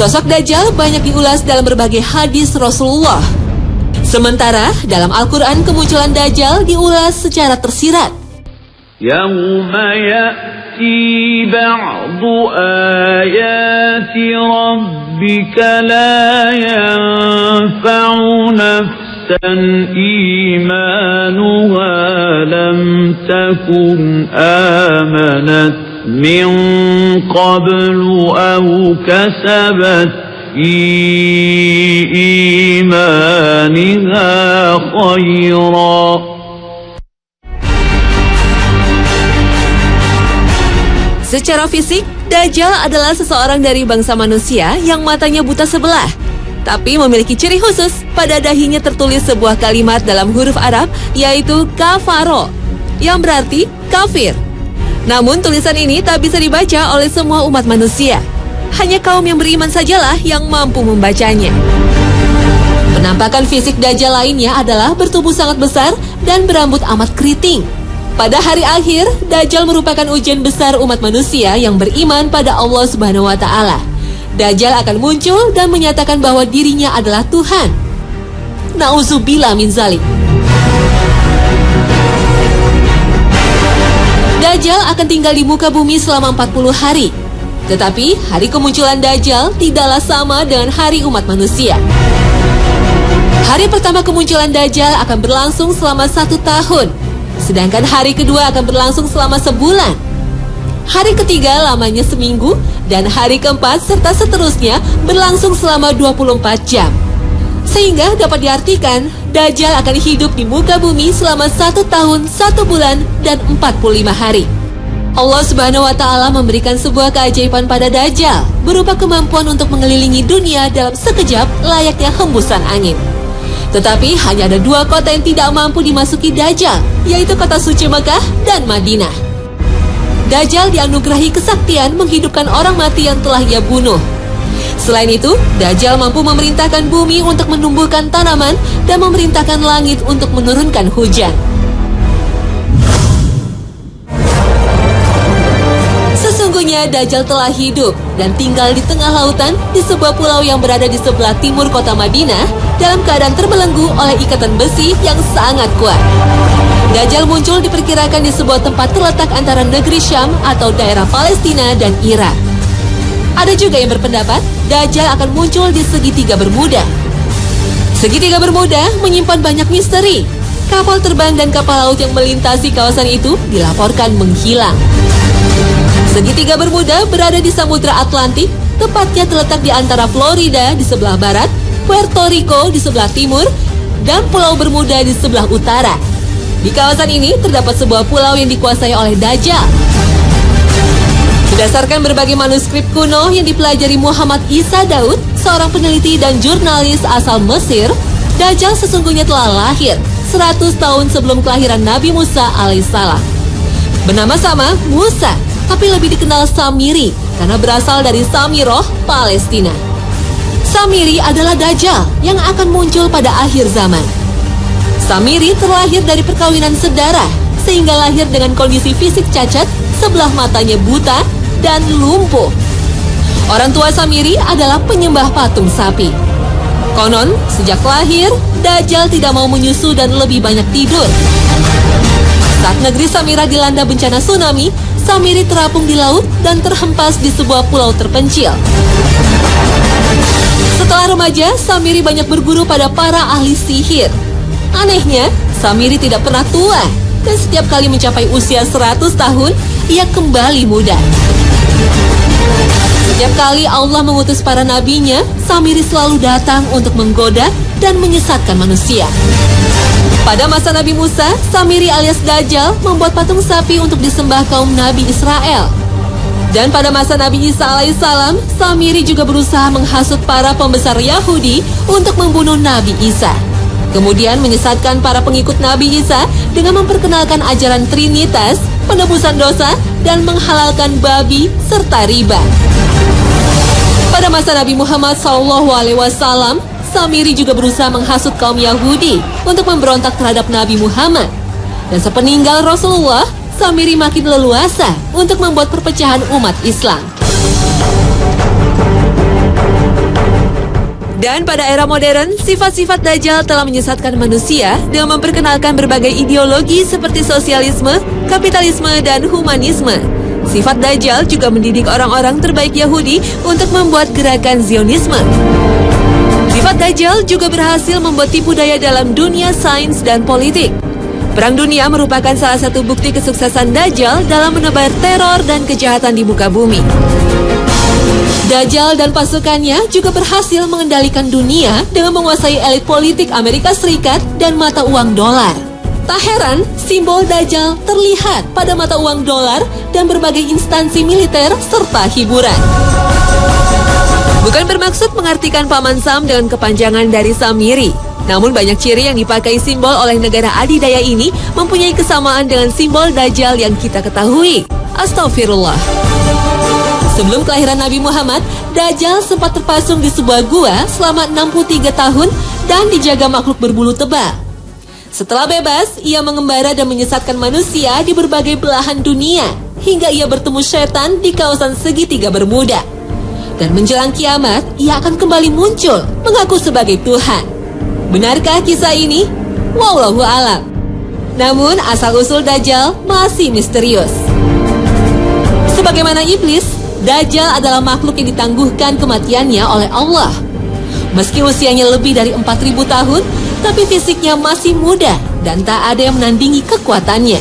Sosok Dajjal banyak diulas dalam berbagai hadis Rasulullah. Sementara dalam Al-Quran kemunculan Dajjal diulas secara tersirat. Yawma ya'ti ba'du ayati rabbika la yanfa'u nafsan imanuha lam takun amanat min qablu aw kasabat fi imaniha khayra. Secara fisik, Dajjal adalah seseorang dari bangsa manusia yang matanya buta sebelah, tapi memiliki ciri khusus. Pada dahinya tertulis sebuah kalimat dalam huruf Arab, yaitu kafaro, yang berarti kafir. Namun tulisan ini tak bisa dibaca oleh semua umat manusia. Hanya kaum yang beriman sajalah yang mampu membacanya. Penampakan fisik Dajjal lainnya adalah bertubuh sangat besar dan berambut amat keriting. Pada hari akhir, Dajjal merupakan ujian besar umat manusia yang beriman pada Allah Subhanahu wa Ta'ala. Dajjal akan muncul dan menyatakan bahwa dirinya adalah Tuhan. Na'udzubillah min zalik. Dajjal akan tinggal di muka bumi selama 40 hari. Tetapi hari kemunculan Dajjal tidaklah sama dengan hari umat manusia. Hari pertama kemunculan Dajjal akan berlangsung selama 1 tahun. Sedangkan hari kedua akan berlangsung selama sebulan. Hari ketiga lamanya seminggu. Dan hari keempat serta seterusnya berlangsung selama 24 jam. Sehingga dapat diartikan Dajjal akan hidup di muka bumi selama 1 tahun, 1 bulan, dan 45 hari. Allah Subhanahu wa Ta'ala memberikan sebuah keajaiban pada Dajjal berupa kemampuan untuk mengelilingi dunia dalam sekejap layaknya hembusan angin. Tetapi hanya ada 2 kota yang tidak mampu dimasuki Dajjal, yaitu kota suci Mekah dan Madinah. Dajjal dianugerahi kesaktian menghidupkan orang mati yang telah ia bunuh. Selain itu, Dajjal mampu memerintahkan bumi untuk menumbuhkan tanaman dan memerintahkan langit untuk menurunkan hujan. Sesungguhnya Dajjal telah hidup dan tinggal di tengah lautan di sebuah pulau yang berada di sebelah timur kota Madinah dalam keadaan terbelenggu oleh ikatan besi yang sangat kuat. Dajjal muncul diperkirakan di sebuah tempat terletak antara negeri Syam atau daerah Palestina dan Irak. Ada juga yang berpendapat Dajjal akan muncul di segitiga Bermuda. Segitiga Bermuda menyimpan banyak misteri. Kapal terbang dan kapal laut yang melintasi kawasan itu dilaporkan menghilang. Segitiga Bermuda berada di Samudra Atlantik, tepatnya terletak di antara Florida di sebelah barat, Puerto Rico di sebelah timur, dan Pulau Bermuda di sebelah utara. Di kawasan ini terdapat sebuah pulau yang dikuasai oleh Dajjal. Berdasarkan berbagai manuskrip kuno yang dipelajari Muhammad Isa Daud, seorang peneliti dan jurnalis asal Mesir, Dajjal sesungguhnya telah lahir 100 tahun sebelum kelahiran Nabi Musa alaihissalam. Bernama sama Musa, tapi lebih dikenal Samiri karena berasal dari Samiroh, Palestina. Samiri adalah Dajjal yang akan muncul pada akhir zaman. Samiri terlahir dari perkawinan sedarah, sehingga lahir dengan kondisi fisik cacat, sebelah matanya buta, dan lumpuh. Orang tua Samiri adalah penyembah patung sapi. Konon, sejak lahir, Dajjal tidak mau menyusu dan lebih banyak tidur. Saat negeri Samira dilanda bencana tsunami, Samiri terapung di laut dan terhempas di sebuah pulau terpencil. Setelah remaja, Samiri banyak berguru pada para ahli sihir. Anehnya, Samiri tidak pernah tua, dan setiap kali mencapai usia 100 tahun, ia kembali muda. Setiap kali Allah mengutus para nabinya, Samiri selalu datang untuk menggoda dan menyesatkan manusia. Pada masa Nabi Musa, Samiri alias Dajjal membuat patung sapi untuk disembah kaum Nabi Israel. Dan pada masa Nabi Isa alaihissalam, Samiri juga berusaha menghasut para pembesar Yahudi untuk membunuh Nabi Isa. Kemudian menyesatkan para pengikut Nabi Isa dengan memperkenalkan ajaran Trinitas, penebusan dosa, dan menghalalkan babi serta riba. Pada masa Nabi Muhammad SAW, Samiri juga berusaha menghasut kaum Yahudi untuk memberontak terhadap Nabi Muhammad. Dan sepeninggal Rasulullah, Samiri makin leluasa untuk membuat perpecahan umat Islam. Dan pada era modern, sifat-sifat Dajjal telah menyesatkan manusia dengan memperkenalkan berbagai ideologi seperti sosialisme, kapitalisme, dan humanisme. Sifat Dajjal juga mendidik orang-orang terbaik Yahudi untuk membuat gerakan Zionisme. Sifat Dajjal juga berhasil membuat tipu daya dalam dunia sains dan politik. Perang dunia merupakan salah satu bukti kesuksesan Dajjal dalam menebar teror dan kejahatan di muka bumi. Dajjal dan pasukannya juga berhasil mengendalikan dunia dengan menguasai elit politik Amerika Serikat dan mata uang dolar. Tak heran, simbol Dajjal terlihat pada mata uang dolar dan berbagai instansi militer serta hiburan. Bukan bermaksud mengartikan Paman Sam dengan kepanjangan dari Samiri. Namun banyak ciri yang dipakai simbol oleh negara adidaya ini mempunyai kesamaan dengan simbol Dajjal yang kita ketahui. Astagfirullah. Sebelum kelahiran Nabi Muhammad, Dajjal sempat terpasung di sebuah gua selama 63 tahun dan dijaga makhluk berbulu tebal. Setelah bebas, ia mengembara dan menyesatkan manusia di berbagai belahan dunia, hingga ia bertemu setan di kawasan segitiga Bermuda. Dan menjelang kiamat, ia akan kembali muncul, mengaku sebagai Tuhan. Benarkah kisah ini? Wallahu a'lam. Namun, asal-usul Dajjal masih misterius. Sebagaimana iblis, Dajjal adalah makhluk yang ditangguhkan kematiannya oleh Allah. Meski usianya lebih dari 4.000 tahun, tapi fisiknya masih muda dan tak ada yang menandingi kekuatannya.